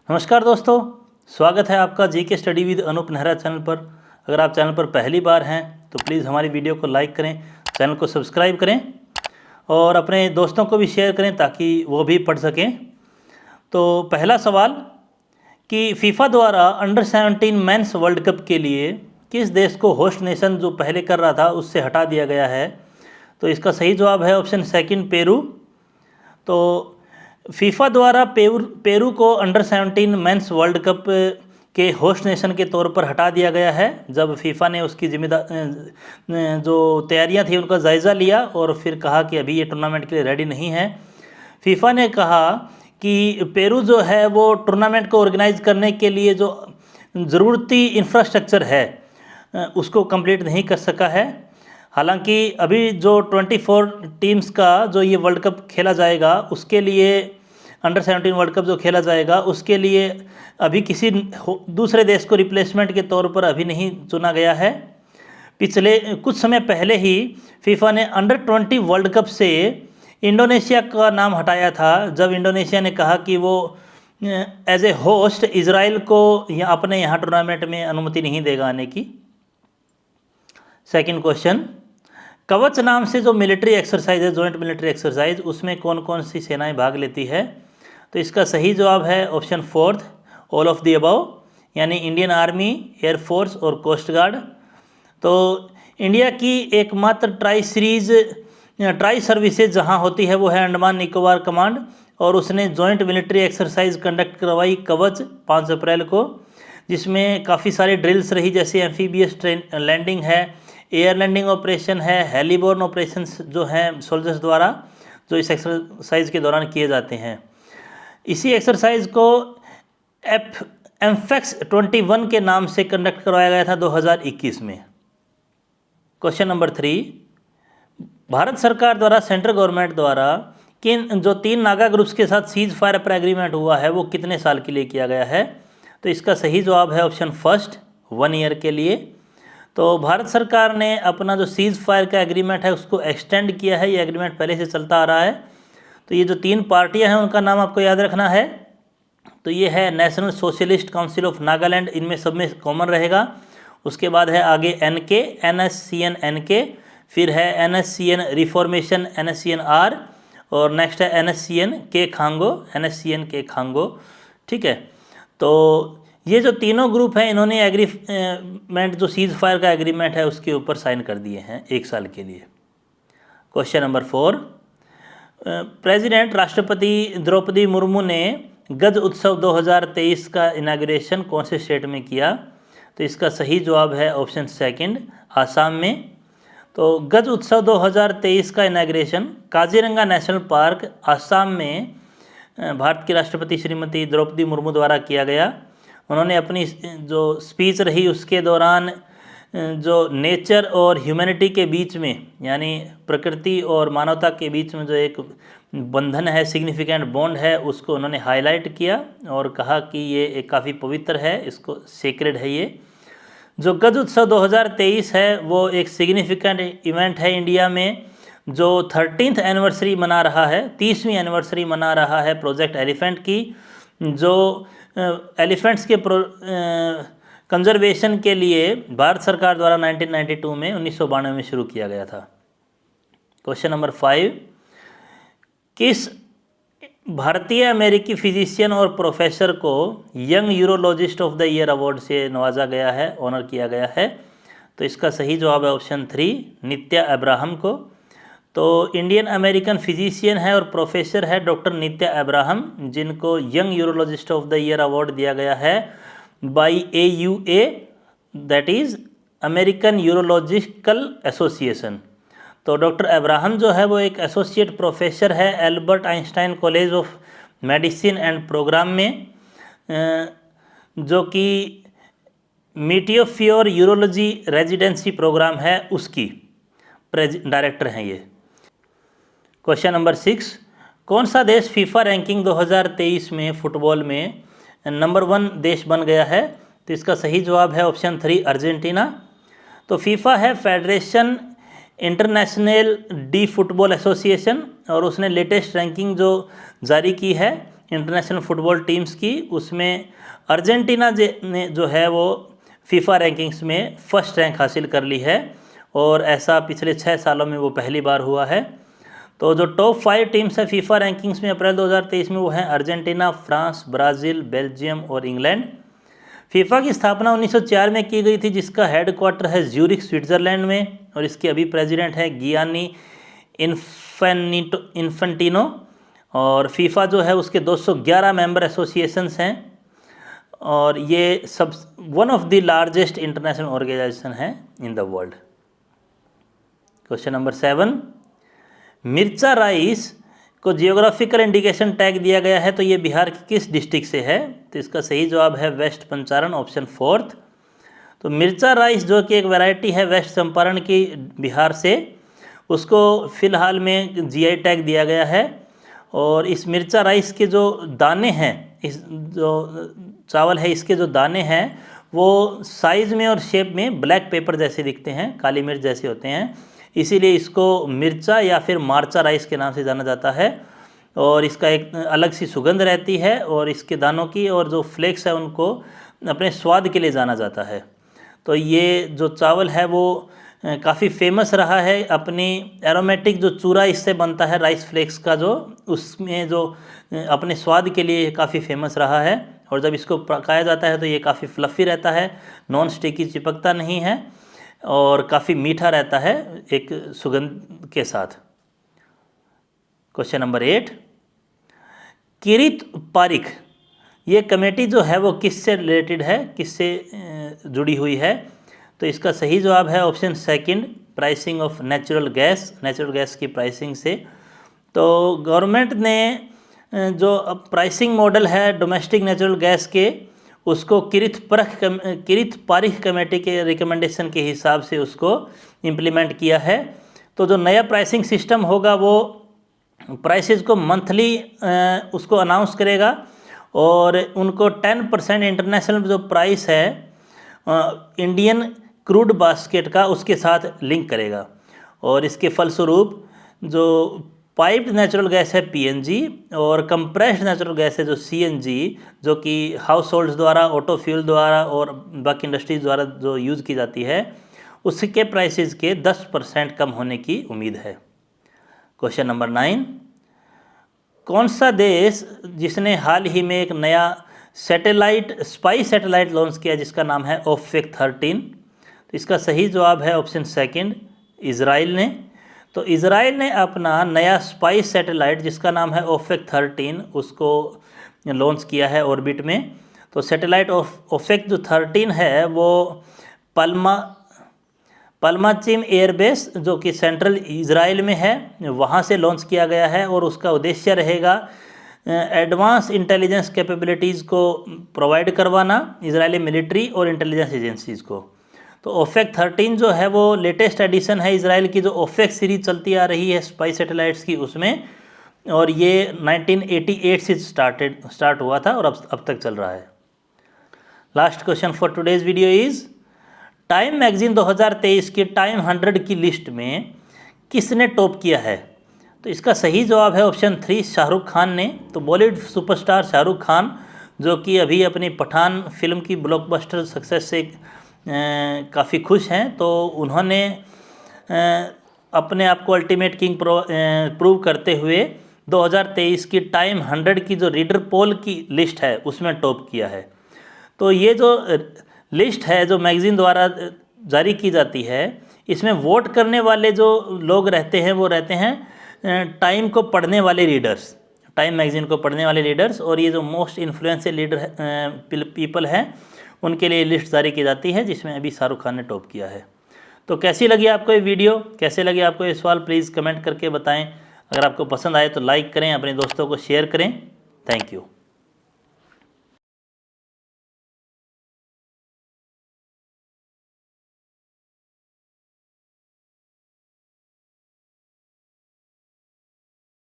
नमस्कार दोस्तों, स्वागत है आपका GK study with Anoop Nehra channel पर। अगर आप चैनल पर पहली बार हैं तो प्लीज़ हमारी वीडियो को लाइक करें, चैनल को सब्सक्राइब करें और अपने दोस्तों को भी शेयर करें ताकि वो भी पढ़ सकें। तो पहला सवाल कि फीफा द्वारा अंडर 17 मेंस वर्ल्ड कप के लिए किस देश को होस्ट नेशन जो पहले कर रहा था उससे हटा दिया गया है? तो इसका सही जवाब है ऑप्शन सेकंड, पेरू। तो फीफा द्वारा पेरू को अंडर 17 मेंस वर्ल्ड कप के होस्ट नेशन के तौर पर हटा दिया गया है जब फीफा ने उसकी जो तैयारियां थी उनका जायज़ा लिया और फिर कहा कि अभी ये टूर्नामेंट के लिए रेडी नहीं है। फीफा ने कहा कि पेरू जो है वो टूर्नामेंट को ऑर्गेनाइज करने के लिए जो ज़रूरती इंफ्रास्ट्रक्चर है उसको कंप्लीट नहीं कर सका है। हालांकि अभी जो 24 टीम्स का जो ये वर्ल्ड कप खेला जाएगा उसके लिए अंडर 17 वर्ल्ड कप जो खेला जाएगा उसके लिए अभी किसी दूसरे देश को रिप्लेसमेंट के तौर पर अभी नहीं चुना गया है। पिछले कुछ समय पहले ही फीफा ने अंडर 20 वर्ल्ड कप से इंडोनेशिया का नाम हटाया था जब इंडोनेशिया ने कहा कि वो एज ए होस्ट इजराइल को अपने यहाँ टूर्नामेंट में अनुमति नहीं देगा आने की। सेकंड क्वेश्चन, कवच नाम से जो मिलिट्री एक्सरसाइज है, जॉइंट मिलिट्री एक्सरसाइज, उसमें कौन कौन सी सेनाएं भाग लेती है? तो इसका सही जवाब है option fourth, all of the above, यानी इंडियन आर्मी, एयरफोर्स और कोस्ट गार्ड। तो इंडिया की एकमात्र ट्राई सर्विसेज जहां होती है वो है अंडमान निकोबार कमांड और उसने जॉइंट मिलिट्री एक्सरसाइज कंडक्ट करवाई कवच 5 अप्रैल को, जिसमें काफ़ी सारी ड्रिल्स रही जैसे एम्फीबियस लैंडिंग है, एयर लैंडिंग ऑपरेशन है, हेलीबोर्न ऑपरेशंस जो हैं सोल्जर्स द्वारा जो इस एक्सरसाइज के दौरान किए जाते हैं। इसी एक्सरसाइज को एम्फेक्स 21 के नाम से कंडक्ट करवाया गया था 2021 में। क्वेश्चन नंबर 3, भारत सरकार द्वारा सेंट्रल गवर्नमेंट द्वारा किन जो 3 नागा ग्रुप्स के साथ सीज फायर पर एग्रीमेंट हुआ है वो कितने साल के लिए किया गया है? तो इसका सही जवाब है ऑप्शन फर्स्ट, 1 ईयर के लिए। तो भारत सरकार ने अपना जो सीज फायर का एग्रीमेंट है उसको एक्सटेंड किया है। ये एग्रीमेंट पहले से चलता आ रहा है। तो ये जो 3 पार्टियां हैं उनका नाम आपको याद रखना है। तो ये है national socialist council of Nagaland, इनमें सब में कॉमन रहेगा। उसके बाद है आगे NK, NSCN NK, फिर है NSCN रिफॉर्मेशन NSCN-R और नेक्स्ट है NSCN के खांगो, NSCN के खांगो। ठीक है, तो ये जो तीनों ग्रुप हैं इन्होंने एग्रीमेंट जो सीज फायर का एग्रीमेंट है उसके ऊपर साइन कर दिए हैं 1 साल के लिए। क्वेश्चन नंबर 4, प्रेसिडेंट राष्ट्रपति द्रौपदी मुर्मू ने गज उत्सव 2023 का इनाग्रेशन कौन से स्टेट में किया? तो इसका सही जवाब है ऑप्शन सेकंड, आसाम में। तो गज उत्सव 2023 का inauguration Kaziranga national park Assam में भारत की राष्ट्रपति श्रीमती द्रौपदी मुर्मू द्वारा किया गया। उन्होंने अपनी जो स्पीच रही उसके दौरान जो नेचर और ह्यूमैनिटी के बीच में, यानी प्रकृति और मानवता के बीच में जो एक बंधन है, सिग्निफिकेंट बॉन्ड है, उसको उन्होंने हाईलाइट किया और कहा कि ये एक काफ़ी पवित्र है, इसको सेक्रेड है। ये जो गज उत्सव 2023 है वो एक सिग्निफिकेंट इवेंट है इंडिया में जो 13th एनिवर्सरी मना रहा है, 30वीं एनिवर्सरी मना रहा है प्रोजेक्ट एलिफेंट की, जो एलिफेंट्स के कंजर्वेशन के लिए भारत सरकार द्वारा 1992 में 1992 में शुरू किया गया था। क्वेश्चन नंबर 5, किस भारतीय अमेरिकी फिजिशियन और प्रोफेसर को young urologist of the year award से नवाजा गया है, ऑनर किया गया है? तो इसका सही जवाब है ऑप्शन 3, नित्या अब्राहम को। तो इंडियन अमेरिकन फिजिशियन है और प्रोफेसर है डॉक्टर नित्या अब्राहम, जिनको young urologist of the year award दिया गया है bye AUA, that is American urological association. तो डॉक्टर अब्राहम जो है वो एक एसोसिएट प्रोफेसर है Albert Einstein college of medicine and programme में, जो कि मीटियोफ्योर यूरोलॉजी रेजिडेंसी प्रोग्राम है उसकी डायरेक्टर हैं ये। क्वेश्चन नंबर 6, कौन सा देश फीफा रैंकिंग 2023 में फुटबॉल में नंबर 1 देश बन गया है? तो इसका सही जवाब है ऑप्शन 3, अर्जेंटीना। तो फीफा है federation international D football association और उसने लेटेस्ट रैंकिंग जो जारी की है इंटरनेशनल फुटबॉल टीम्स की, उसमें अर्जेंटीना ने जो है वो फीफा रैंकिंग्स में फर्स्ट रैंक हासिल कर ली है और ऐसा पिछले 6 सालों में वो पहली बार हुआ है। तो जो टॉप 5 टीम्स है फीफा रैंकिंग्स में अप्रैल 2023 में वो हैं अर्जेंटीना, फ्रांस, ब्राज़ील, बेल्जियम और इंग्लैंड। फीफा की स्थापना 1904 में की गई थी, जिसका हेडक्वार्टर है ज्यूरिख स्विट्ज़रलैंड में, और इसके अभी प्रेसिडेंट है गियानी इन्फेंटिनो। और फीफा जो है उसके 211 मेंबर एसोसिएशंस हैं और ये सब one of the largest international organization है in the world. Question number 7, मिर्चा राइस को जियोग्राफिकल इंडिकेशन टैग दिया गया है, तो ये बिहार की किस डिस्ट्रिक्ट से है? तो इसका सही जवाब है वेस्ट चंपारण, ऑप्शन 4। तो मिर्चा राइस जो कि एक वैरायटी है वेस्ट चंपारण की बिहार से, उसको फ़िलहाल में जीआई टैग दिया गया है। और इस मिर्चा राइस के जो दाने हैं, इस जो चावल है इसके जो दाने हैं वो साइज़ में और शेप में ब्लैक पेपर जैसे दिखते हैं, काली मिर्च जैसे होते हैं, इसीलिए इसको मिर्चा या फिर मार्चा राइस के नाम से जाना जाता है। और इसका एक अलग सी सुगंध रहती है और इसके दानों की और जो फ्लेक्स है उनको अपने स्वाद के लिए जाना जाता है। तो ये जो चावल है वो काफ़ी फेमस रहा है अपनी एरोमेटिक जो चूरा इससे बनता है राइस फ्लेक्स का, जो उसमें जो अपने स्वाद के लिए काफ़ी फेमस रहा है। और जब इसको पकाया जाता है तो ये काफ़ी फ्लफ़ी रहता है, नॉन स्टिकी, चिपकता नहीं है और काफ़ी मीठा रहता है एक सुगंध के साथ। क्वेश्चन नंबर 8, किरीट पारिख ये कमेटी जो है वो किससे रिलेटेड है, किससे जुड़ी हुई है? तो इसका सही जवाब है option 2, pricing of natural gas की प्राइसिंग से। तो गवर्नमेंट ने जो प्राइसिंग मॉडल है डोमेस्टिक नेचुरल गैस के, उसको किरीट पारिख कमेटी के रिकमेंडेशन के हिसाब से उसको इम्प्लीमेंट किया है। तो जो नया प्राइसिंग सिस्टम होगा वो प्राइसेस को मंथली उसको अनाउंस करेगा और उनको 10% इंटरनेशनल जो प्राइस है इंडियन क्रूड बास्केट का उसके साथ लिंक करेगा। और इसके फलस्वरूप जो पाइप्ड नेचुरल गैस है पीएनजी और कंप्रेस्ड नेचुरल गैस है जो सीएनजी, जो कि हाउस होल्ड्स द्वारा, ऑटो फ्यूल द्वारा और बाकी इंडस्ट्रीज द्वारा जो यूज़ की जाती है, उसके प्राइसेस के 10% कम होने की उम्मीद है। क्वेश्चन नंबर 9, कौन सा देश जिसने हाल ही में एक नया स्पाई सैटेलाइट लॉन्च किया जिसका नाम है ओपेक 13? तो इसका सही जवाब है ऑप्शन 2, इजराइल ने। तो इजराइल ने अपना नया स्पाई सैटेलाइट जिसका नाम है ओपेक 13 उसको लॉन्च किया है ऑर्बिट में। तो सैटेलाइट ओपेक जो 13 है वो पल्माचिम एयरबेस जो कि सेंट्रल इजराइल में है वहाँ से लॉन्च किया गया है और उसका उद्देश्य रहेगा एडवांस इंटेलिजेंस कैपेबिलिटीज़ को प्रोवाइड करवाना इजरायली मिलिट्री और इंटेलिजेंस एजेंसीज़ को। तो ओपेक 13 जो है वो लेटेस्ट एडिशन है इजराइल की, जो ओपेक सीरीज चलती आ रही है स्पाई सैटेलाइट्स की उसमें, और ये 1988 से स्टार्ट हुआ था और अब तक चल रहा है। Last question for today's video is, time magazine 2023 की टाइम 100 की लिस्ट में किसने टॉप किया है? तो इसका सही जवाब है ऑप्शन 3, शाहरुख खान ने। तो बॉलीवुड सुपरस्टार शाहरुख खान जो कि अभी अपनी पठान फिल्म की ब्लॉकबस्टर सक्सेस से काफ़ी खुश हैं, तो उन्होंने अपने आप को अल्टीमेट किंग प्रूव करते हुए 2023 की टाइम 100 की जो रीडर पोल की लिस्ट है उसमें टॉप किया है। तो ये जो लिस्ट है जो मैगज़ीन द्वारा जारी की जाती है, इसमें वोट करने वाले जो लोग रहते हैं वो रहते हैं टाइम को पढ़ने वाले रीडर्स, टाइम मैगज़ीन को पढ़ने वाले रीडर्स, और ये जो मोस्ट इन्फ्लुएंशियल लीडर पीपल हैं उनके लिए लिस्ट जारी की जाती है, जिसमें अभी शाहरुख खान ने टॉप किया है। तो कैसी लगी आपको ये वीडियो, कैसे लगे आपको ये सवाल, प्लीज़ कमेंट करके बताएं। अगर आपको पसंद आए तो लाइक करें, अपने दोस्तों को शेयर करें। Thank you.